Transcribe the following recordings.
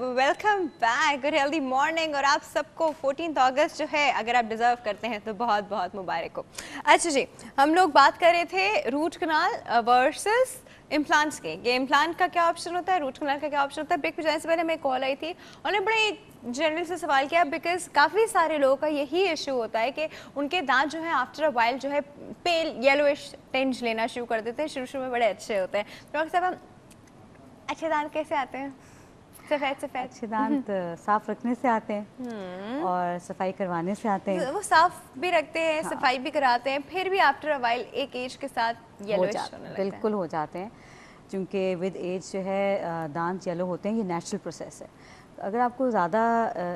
Welcome back, good healthy morning. और आप सबको 14 अगस्त जो है अगर आप डिजर्व करते हैं तो बहुत बहुत मुबारक हो। अच्छा जी, हम लोग बात कर रहे थे रूट कनाल वर्सेस इम्प्लांट्स के। ये इम्प्लांट का क्या ऑप्शन होता है, रूट कनाल का क्या ऑप्शन होता है। ब्रेक पे जाने से पहले हमें कॉल आई थी और ने बड़े जनरल से सवाल किया, बिकॉज काफ़ी सारे लोगों का यही इशू होता है कि उनके दांत जो है आफ्टर अ वाइल जो है पेल येलोइश टिंज लेना शुरू कर देते हैं। शुरू शुरू में बड़े अच्छे होते हैं। डॉक्टर साहब, हम अच्छे दांत कैसे आते हैं? सफेद सफेद अच्छे दांत साफ रखने से आते हैं और सफाई करवाने से आते हैं। वो साफ भी रखते हैं, हाँ। सफाई भी कराते हैं, फिर भी आफ्टर अ वाइल एक एज के साथ येलोइश होने लगता है। बिल्कुल हो जाते हैं, क्योंकि विद एज जो है दांत येलो होते हैं। ये नेचुरल प्रोसेस है। अगर आपको ज़्यादा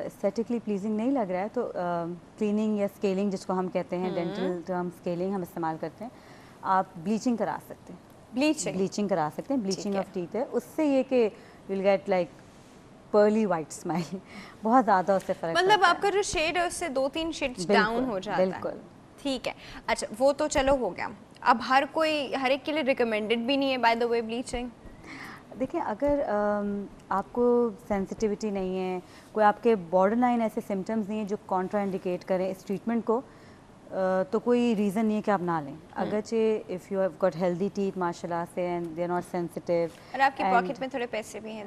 एस्थेटिकली प्लीजिंग नहीं लग रहा है तो क्लीनिंग या स्केलिंग, जिसको हम कहते हैं डेंटल टर्म स्केलिंग हम इस्तेमाल करते हैं, आप ब्लीचिंग करा सकते हैं। ब्लीचिंग करा सकते हैं। ब्लीचिंग ऑफ टीथ है, उससे ये कि will get like pearly white smile. बहुत ज़्यादा उससे फ़र्क मतलब आपका जो शेड है उससे 2-3 शेड्स डाउन हो जाता है। बिल्कुल ठीक है। अच्छा, वो तो चलो हो गया। अब हर एक के लिए रिकमेंडेड भी नहीं है बाय द वे ब्लीचिंग। देखिए, अगर आपको सेंसिटिविटी नहीं है, कोई आपके बॉर्डर लाइन ऐसे सिम्टम्स नहीं है जो कॉन्ट्रा इंडिकेट करें इस ट्रीटमेंट को, तो कोई रीज़न नहीं है कि आप ना लें। अगरचे if you have got healthy teeth माशाल्लाह से and they are not sensitive और आपकी पॉकेट में थोड़े पैसे भी हैं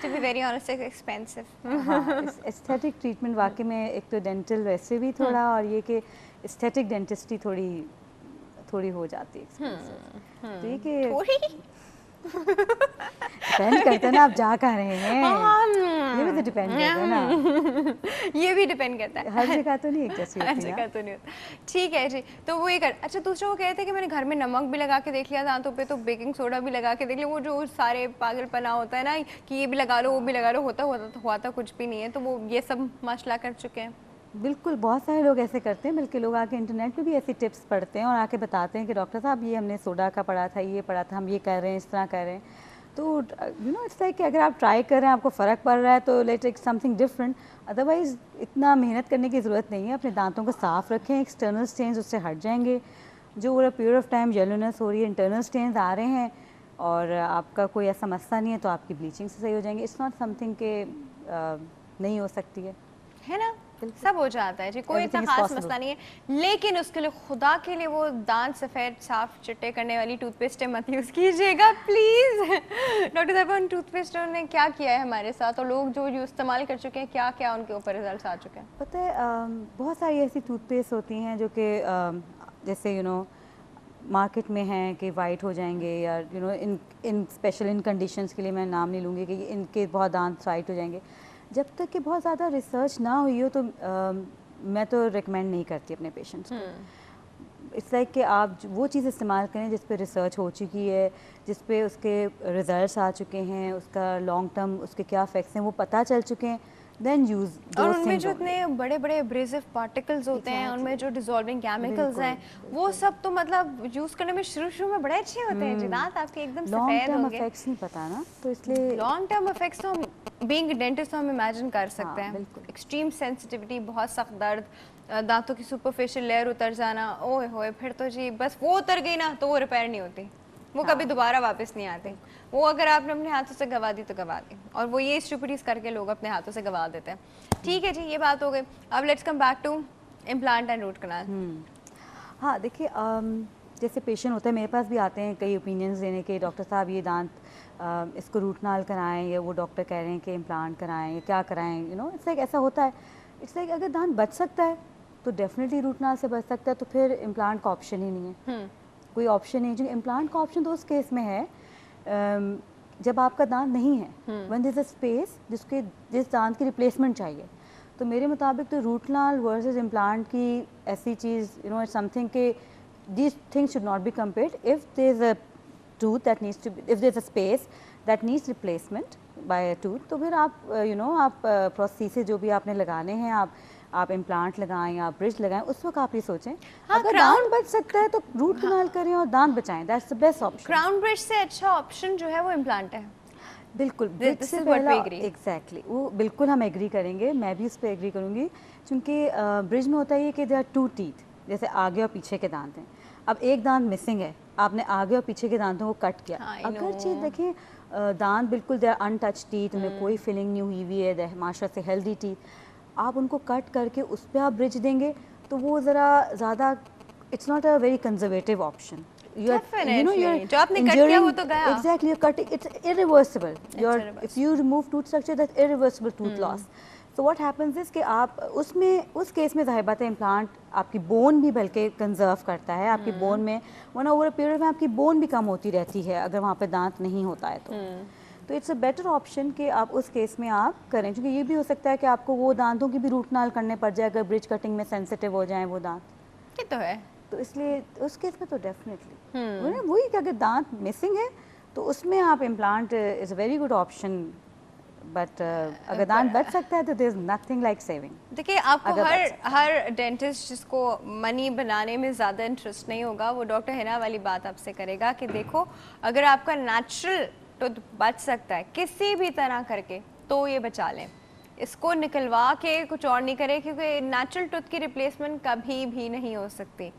तो बी वेरी ऑनेस्ट एक्सपेंसिव। हाँ, एस्थेटिक ट्रीटमेंट वाकई में एक तो डेंटल वैसे भी थोड़ा, और ये कि एस्थेटिक डेंटिस्ट्री थोड़ी हो जाती है एक्सपेंसिव। तो ये कि डिपेंड करता है ना आप जा कहाँ रहे हैं। ये भी तो डिपेंड करता है ना। ये भी डिपेंड करता है, हर जगह तो नहीं एक जैसी होती है। हर जगह तो नहीं होता। ठीक है जी, तो वो ये कर। अच्छा, दूसरों को कहते हैं कि मैंने घर में नमक भी लगा के देख लिया दांतों पे, तो बेकिंग सोडा भी लगा के देख लिया। वो जो सारे पागलपना होता है ना कि ये भी लगा लो वो भी लगा लो, हुआ था कुछ भी नहीं है। तो वो ये सब मसला कर चुके हैं। बिल्कुल, बहुत सारे लोग ऐसे करते हैं। बल्कि लोग आके इंटरनेट पे भी ऐसी टिप्स पढ़ते हैं और आके बताते हैं कि डॉक्टर साहब ये हमने सोडा का पढ़ा था, ये पढ़ा था, हम ये कर रहे हैं, इस तरह कर रहे हैं। तो यू नो इट्स लाइक कि अगर आप ट्राई कर रहे हैं, आपको फ़र्क पड़ रहा है तो let's take something different. Otherwise इतना मेहनत करने की ज़रूरत नहीं है। अपने दांतों को साफ़ रखें, एक्सटर्नल स्टेन्स उससे हट जाएंगे। जो over a period of time yellowness हो रही है, इंटरनल स्टेन्स आ रहे हैं और आपका कोई ऐसा मसला नहीं है, तो आपकी ब्लीचिंग से सही हो जाएंगे। इट्स नॉट समथिंग के नहीं हो सकती है ना। सब हो जाता है जी, कोई इतना खास मसला नहीं है। लेकिन उसके लिए खुदा के लिए वो दांत सफ़ेद साफ चिट्टे करने वाली टूथपेस्ट मत यूज़ कीजिएगा प्लीज़। डॉक्टर साहब, उन टूथपेस्टों ने क्या किया है हमारे साथ, और लोग जो इस्तेमाल कर चुके हैं क्या क्या उनके ऊपर रिजल्ट आ चुके हैं? पता है, बहुत सारी ऐसी टूथपेस्ट होती हैं जो कि जैसे मार्केट में हैं कि वाइट हो जाएंगे, या इन स्पेशल इन कंडीशंस के लिए मैं नाम नहीं लूँगी कि इनके बहुत दांत वाइट हो जाएंगे। जब तक कि बहुत ज़्यादा रिसर्च ना हुई हो तो मैं तो रिकमेंड नहीं करती अपने पेशेंट्स को। इट्स लाइक कि आप वो चीज़ इस्तेमाल करें जिस पे रिसर्च हो चुकी है, जिस पे उसके रिजल्ट्स आ चुके हैं, उसका लॉन्ग टर्म उसके क्या इफेक्ट्स हैं वो पता चल चुके हैं, देन यूज़। और उनमें जो इतने बड़े बड़े एब्रेसिव पार्टिकल्स होते हैं, उनमें जो डिसॉल्विंग केमिकल्स हैं, वो सब तो मतलब यूज़ करने में शुरू में बड़े अच्छे होते हैं जी। दांत आपके एकदम सफेद होंगे। लॉन्ग टर्म इफेक्ट्स नहीं पता ना, तो इसलिए लॉन्ग टर्म इफेक्ट्स तो हम बीइंग डेंटिस्ट तो हम इमेजिन कर सकते हैं। एक्सट्रीम सेंसिटिविटी, बहुत सख्त दर्द, दांतों की सुपरफिशियल लेयर उतर जाना, ओए होए, फिर तो जी बस वो उतर गई ना तो वो रिपेयर नहीं होती, वो कभी दोबारा वापस नहीं आते। वो अगर आपने अपने हाथों से गवा दी तो गवा दी, और वो ये स्टुपिडीज करके लोग अपने हाथों से गवा देते हैं। ठीक है जी, ये बात हो गई। अब let's come back to implant and root canal. हाँ, देखिए, जैसे पेशेंट होता है मेरे पास भी आते हैं कई ओपिनियंस देने के, डॉक्टर साहब ये दांत इसको रूट कनाल कराएं, या वो डॉक्टर कह रहे हैं कि इम्प्लांट कराएं, या क्या कराएं। इट्स लाइक ऐसा होता है। इट्स लाइक अगर दांत बच सकता है तो डेफिनेटली रूट कनाल से बच सकता है, तो फिर इम्प्लांट का ऑप्शन ही नहीं है। कोई ऑप्शन नहीं। जो इम्प्लांट का ऑप्शन तो उस केस में है जब आपका दांत नहीं है, when there is a space जिस दांत की रिप्लेसमेंट चाहिए। तो मेरे मुताबिक तो रूट कनाल वर्सेस इम्प्लांट की ऐसी चीज़ इट्स समथिंग के these things should not be compared. If there is a tooth that needs to be, if there is a space that needs replacement by a tooth, तो फिर आप आप prosthesis जो भी आपने लगाने हैं, आप इम्प्लांट लगाएं, आप ब्रिज लगाएं, उस वक्त आप ये सोचें। अगर दांत बच सकता है तो रूट कनाल करें और दांत बचाएं, that's the best option. Crown bridge से अच्छा ऑप्शन जो है वो इम्प्लांट है। बिल्कुल, ब्रिज से पहला एग्जैक्टली वो बिल्कुल हम एग्री करेंगे, मैं भी उस पर एग्री करूँगी, क्योंकि ब्रिज में होता है ये कि दे आर टू टीथ, जैसे आगे और पीछे के दांत हैं। अब एक दांत मिसिंग है, आपने आगे और पीछे के दांतों को कट किया। अगर चीज देखें दांत बिल्कुल दे आर अनटच टीथ, उनमें कोई फिलिंग नहीं हुई हुई है, माशा से हेल्दी टीथ, आप उनको कट करके उस पर आप ब्रिज देंगे तो वो ज़रा ज़्यादा, it's not a very conservative option. Definitely. जो आपने कट किया वो तो गया. Exactly, you're cutting, it's irreversible. If you remove tooth structure, that's irreversible tooth loss. So what happens is कि आप उस केस में ज़ाहिर बात है इम्प्लांट आपकी बोन भी बल्कि कंजर्व करता है, आपकी बोन में वरना ओवर अ पीरियड में आपकी बोन भी कम होती रहती है अगर वहाँ पे दांत नहीं होता है तो इट्स अ बेटर ऑप्शन कि आप उस केस में आप करें, क्योंकि ये भी हो सकता है कि आपको वो दांतों की भी रूट नाल करने पड़ जाए अगर ब्रिज कटिंग में सेंसिटिव हो जाए वो दांत. ये तो है. तो इसलिए उस केस में तो डेफिनेटली वही कि अगर दांत मिसिंग है तो उसमें आप implant is a very good option, but अगर दांत बच सकता है तो there is nothing like saving. देखिए आपको हर डेंटिस्ट जिसको मनी बनाने में ज़्यादा इंटरेस्ट नहीं होगा वो डॉक्टर हिना वाली बात आपसे करेगा कि देखो अगर आपका नेचुरल टूथ बच सकता है किसी भी तरह करके तो ये बचा लें, इसको निकलवा के कुछ और नहीं करें, क्योंकि नेचुरल टूथ की रिप्लेसमेंट कभी भी नहीं हो सकती.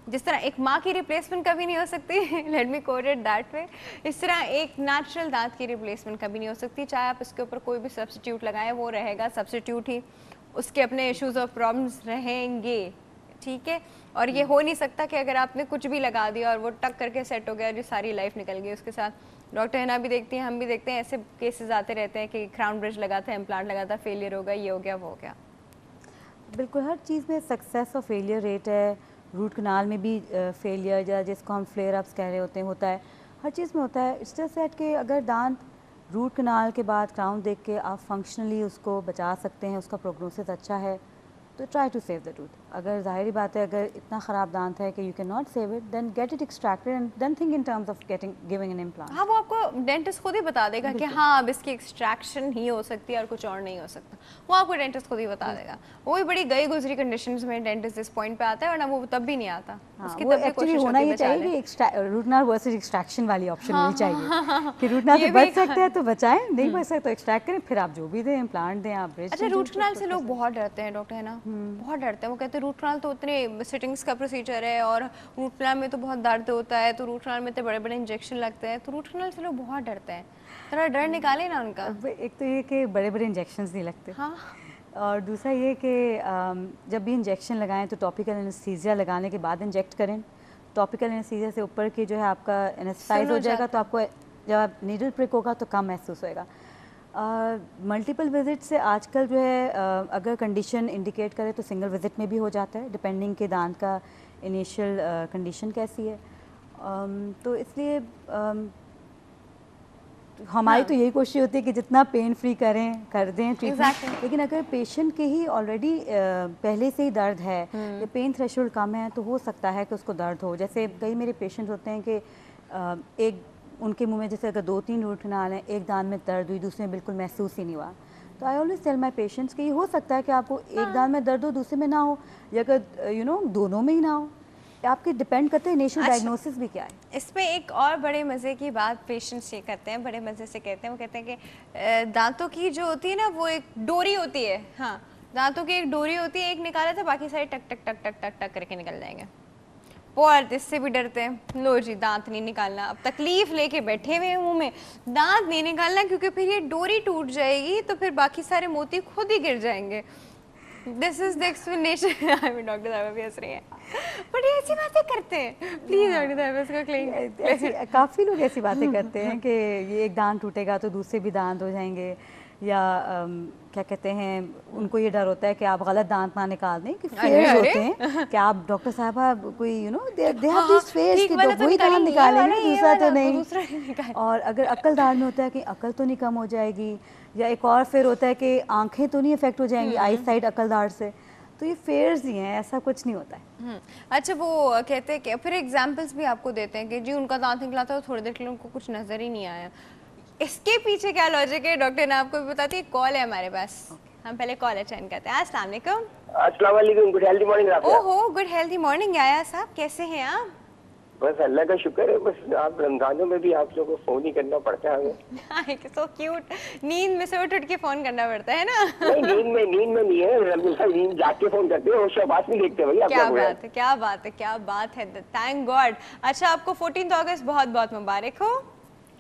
जिस तरह एक माँ की रिप्लेसमेंट कभी नहीं हो सकती, let me quote it that way, इस तरह एक नेचुरल दांत की रिप्लेसमेंट कभी नहीं हो सकती. चाहे आप इसके ऊपर कोई भी सब्स्टिट्यूट लगाएं वो रहेगा सब्स्टिट्यूट ही, उसके अपने इश्यूज और प्रॉब्लम्स रहेंगे. ठीक है. और ये हो नहीं सकता कि अगर आपने कुछ भी लगा दिया और वो टक करके सेट हो गया, जो सारी लाइफ निकल गई उसके साथ. डॉक्टर हिना भी देखती हैं, हम भी देखते हैं, ऐसे केसेस आते रहते हैं कि क्राउन ब्रिज लगा था, इम्प्लांट लगा था, फेलियर हो गया, ये हो गया, वो हो गया. बिल्कुल हर चीज़ में सक्सेस और फेलियर रेट है. रूट कनाल में भी फेलियर या जिसको हम फ्लेयर अप्स कह रहे होते हैं होता है, हर चीज़ में होता है. इट्स जस्ट दैट कि अगर दांत रूट कनाल के बाद क्राउन देख के आप फंक्शनली उसको बचा सकते हैं, उसका प्रोग्नोसिस अच्छा है तो try to save the tooth. अगर ज़ाहिरी बात है अगर इतना ख़राब दांत है कि you can not save it, then get it extracted and then think in terms of giving an implant. हाँ वो आपको डेंटिस्ट खुद ही बता देगा कि हाँ अब इसकी एक्सट्रैक्शन ही हो सकती है और कुछ और नहीं हो सकता. वो आपको डेंटिस्ट खुद ही बता देगा. वो भी बड़ी गई गुजरी कंडीशंस में डेंटिस्ट इस पॉइंट पे आता है, वरना वो तब भी नहीं आता. उसकी तब भी कोशिश होना ही चाहिए कि रूट कनाल वर्सेस एक्सट्रैक्शन वाली ऑप्शन होनी चाहिए कि रूट कनाल से बच सकते हैं तो बचाएं, नहीं बच सकते तो एक्सट्रैक्ट करें, फिर आप जो भी दें इम्प्लांट दें आप ब्रिज. अच्छा रूट कनाल से लोग बहुत डरते हैं डॉक्टर है ना, बहुत डरते हैं. वो कहते हैं रूट कनाल तो उतने सिटिंग्स का प्रोसीजर है और रूट कनाल में तो बहुत दर्द होता है, तो रूट कनाल में तो बड़े बड़े इंजेक्शन लगते हैं, तो रूट कनाल से लोग बहुत डरते हैं. थोड़ा डर निकाले ना उनका. एक तो ये कि बड़े बड़े इंजेक्शंस नहीं लगते. हाँ. और दूसरा ये कि जब भी इंजेक्शन लगाएं तो टॉपिकल एनेस्थीसिया लगाने के बाद इंजेक्ट करें. टॉपिकल एनेस्थीसिया से ऊपर की जो है आपका एनेस्थाइज हो जाएगा तो आपको जब आप नीडल प्रिक होगा तो कम महसूस होएगा. मल्टीपल विजिट से आजकल जो है अगर कंडीशन इंडिकेट करे तो सिंगल विजिट में भी हो जाता है, डिपेंडिंग के दांत का इनिशियल कंडीशन कैसी है. तो इसलिए हमारी तो यही कोशिश होती है कि जितना पेन फ्री कर दें ट्रीटमेंट. लेकिन अगर पेशेंट के ही ऑलरेडी पहले से ही दर्द है या पेन थ्रेशोल्ड कम है तो हो सकता है कि उसको दर्द हो. जैसे कई मेरे पेशेंट होते हैं कि एक उनके मुंह में जैसे अगर 2-3 रूट कनाल हैं, एक दांत में दर्द हुई, दूसरे में बिल्कुल महसूस ही नहीं हुआ. तो I always tell my patients कि ये हो सकता है कि आपको एक दांत में दर्द हो दूसरे में ना हो, या अगर दोनों में ही ना हो. आपके डिपेंड करते हैं इनिशियल डायग्नोसिस भी क्या है. इसमें एक और बड़े मज़े की बात पेशेंट्स ये करते हैं, बड़े मज़े से कहते हैं, वो कहते हैं कि दांतों की जो होती है ना वो एक डोरी होती है. हाँ दांतों की एक डोरी होती है, एक निकाला था बाकी सारे टक टक टक टक टक टक करके निकल जाएंगे. बहुत इससे भी डरते हैं, लो जी दांत नहीं निकालना, अब तकलीफ लेके बैठे हुए हैं मुंह में, दांत नहीं निकालना क्योंकि फिर ये डोरी टूट जाएगी तो फिर बाकी सारे मोती खुद ही गिर जाएंगे. This is the explanation. I mean doctor साहब भी हंस रही हैं, बट ये ऐसी बातें करते हैं. प्लीज डॉक्टर साहब इसको क्लीन. काफ़ी लोग ऐसी बातें करते हैं कि ये एक दांत टूटेगा तो दूसरे भी दांत हो जाएंगे, या क्या कहते हैं उनको ये डर होता है कि आप गलत दांत ना निकाल दें, कि फेयर्स होते हैं कि आप डॉक्टर साहबा कोई दे हैव दिस फेयर्स कि वही दांत निकालेंगे दूसरा तो नहीं. और अगर अक्लदार में होता है कि अकल तो नहीं कम हो जाएगी, या एक और फेयर होता है कि आंखें तो नहीं इफेक्ट हो जाएंगी आई साइड अक्लदार से. तो ये फेयर्स ही हैं, ऐसा कुछ नहीं होता है. अच्छा वो कहते हैं कि फिर एग्जांपल्स भी आपको देते हैं कि जी उनका दांत निकला था तो थोड़ी देर के लिए उनको कुछ नजर ही नहीं आया. इसके पीछे क्या लॉजिक है डॉक्टर ने आपको भी बताती है. कॉल है हमारे पास, हम पहले कॉल अटेंड करते हैं. अस्सलाम वालेकुम. अस्सलाम वालेकुम. Good healthy morning. ओहो गुड हेल्दी मॉर्निंग आया साहब, कैसे हैं आप? बस अल्लाह का शुक्र है. बस आप रमजानों में भी आप लोगों को फोन ही करना पड़ता है हमें. So cute. नींद में से उठ के फोन करना पड़ता है ना. नहीं नींद में नहीं है, नींद जाग के फोन करते हैं और शबाश नहीं देखते भाई. क्या बात है, क्या बात है, क्या बात है. Thank God. अच्छा आपको 14 अगस्त बहुत बहुत मुबारक हो.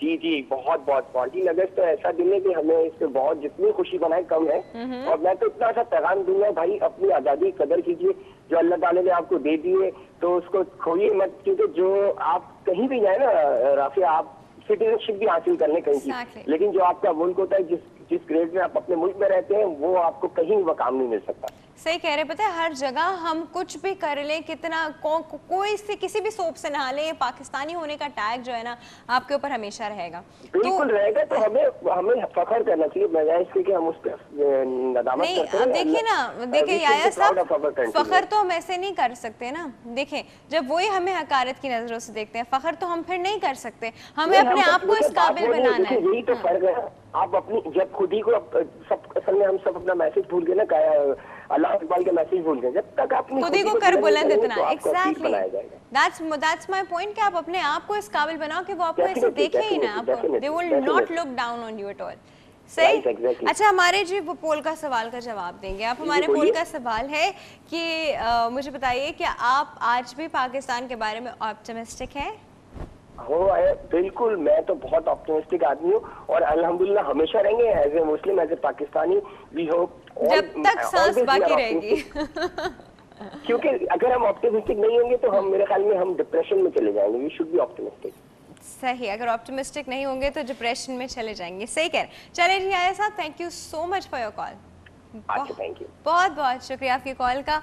जी जी, बहुत बहुत 14 अगस्त तो ऐसा दिन है कि हमें इस पे बहुत जितनी खुशी बनाए कम है। और मैं तो इतना सा पैगाम दूंगा, भाई अपनी आजादी की कदर कीजिए, जो अल्लाह ताला ने आपको दे दी है तो उसको खोइए मत, क्योंकि जो आप कहीं भी जाए ना राफिया, आप सिटीजनशिप भी हासिल करने कहीं की, Exactly. लेकिन जो आपका मुल्क होता है, जिस ग्रेड में आप अपने मुल्क में रहते हैं, वो आपको कहीं वो काम नहीं मिल सकता। सही कह रहे, पता है हर जगह हम कुछ भी कर लें, कितना कोई से किसी भी सोप से नहा लें, पाकिस्तानी होने का टैग जो है ना आपके ऊपर हमेशा रहेगा। बिल्कुल तो रहेगा, तो हमें फख्र करना चाहिए, बजाय इसके कि हम उस पर नदामत नहीं, करते हैं। अब देखिए ना, देखिए We should Yahya be proud of our साहब, country. फखर तो हम ऐसे नहीं कर सकते ना। देखिए जब वही हमें हकारत की नजरों से देखते हैं, फखर तो हम फिर नहीं कर सकते, हमें नहीं, अपने हम आप को इस काबिल बात वो नहीं है, बनाना है। देखिए, यही तो फर्क है। आप अपनी जब खुद ही को सब असल में हम सब अपना मैसेज भूल गए ना, अल्लाह इकबाल का मैसेज भूल गए, जब तक अपनी खुद ही को कर बुलंद बुलंद करेंगे, इतना, तो आपको अजीब एग्जैक्टली, बनाया जाएगा। दैट्स माय पॉइंट कि आप अपने आप को इस काबिल बनाओ कि वो आपको ऐसे Definitely, देखे ही ना, आपको definitely, they will definitely. Not look down on you at all. सही। Right, exactly. अच्छा, हमारे जी वो पोल का सवाल का जवाब देंगे आप। जी, हमारे बोलिए। पोल का सवाल है कि मुझे बताइए कि आप आज भी पाकिस्तान के बारे में ऑप्टिमिस्टिक हैं? हो है, बिल्कुल, मैं तो बहुत ऑप्टिमिस्टिक आदमी हूँ और अल्हम्दुलिल्लाह हमेशा रहेंगे, as a Muslim, as a Pakistani, we hope जब तक सांस बाकी रहेगी। क्योंकि अगर हम ऑप्टिमिस्टिक नहीं होंगे तो हम, मेरे ख्याल में हम डिप्रेशन में चले जाएंगे। We should be optimistic. सही, अगर ऑप्टिमिस्टिक नहीं होंगे तो डिप्रेशन में चले जाएंगे। सही कह रहे। चलिए जी आया साहब, thank you so much for your call. अच्छा, थैंक यू। बहुत बहुत शुक्रिया आपकी कॉल का।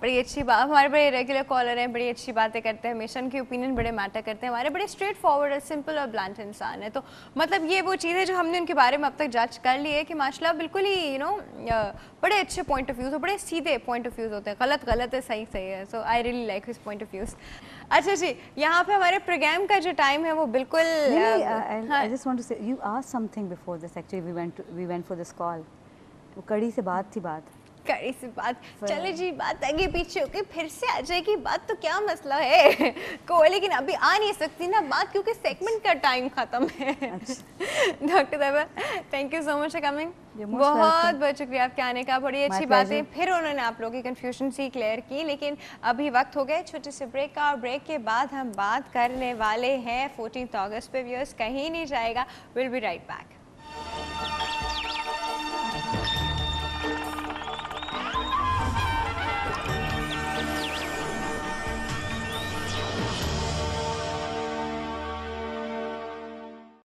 बड़ी अच्छी बात, हमारे बड़े रेगुलर कॉलर हैं, बड़ी अच्छी बातें करते हैं, हमेशा उनके ओपिनियन बड़े मैटर करते हैं, हमारे बड़े स्ट्रेट फॉरवर्ड, सिंपल और ब्लंट इंसान है। तो मतलब ये वो चीज़ है जो हमने उनके बारे में अब तक जज कर ली है कि माशाल्लाह बिल्कुल ही बड़े अच्छे पॉइंट ऑफ व्यूज़, बड़े सीधे पॉइंट ऑफ व्यूज़ होते हैं, गलत गलत है, सही सही है। So I really like his point of views. अच्छा जी, यहाँ पे हमारे प्रोग्राम का जो टाइम है वो बिल्कुल I just want to say you asked something before this. Actually, we went for this call. वो कड़ी से बात थी बात। कड़ी सी बात, चले जी बात आगे पीछे होके फिर से आ जाएगी बात, तो क्या मसला है को, लेकिन अभी आ नहीं सकती ना बात क्योंकि सेगमेंट का टाइम खत्म है। Doctor Tayyaba, thank you so much for coming. बहुत बहुत शुक्रिया आपके आने का, बड़ी अच्छी बातें फिर उन्होंने आप लोगों की कंफ्यूजन सी क्लियर की। लेकिन अभी वक्त हो गया छोटे से ब्रेक का, और ब्रेक के बाद हम बात करने वाले हैं 14 अगस्त पे। व्यूअर्स कहीं नहीं जाएगा, विल बी राइट बैक।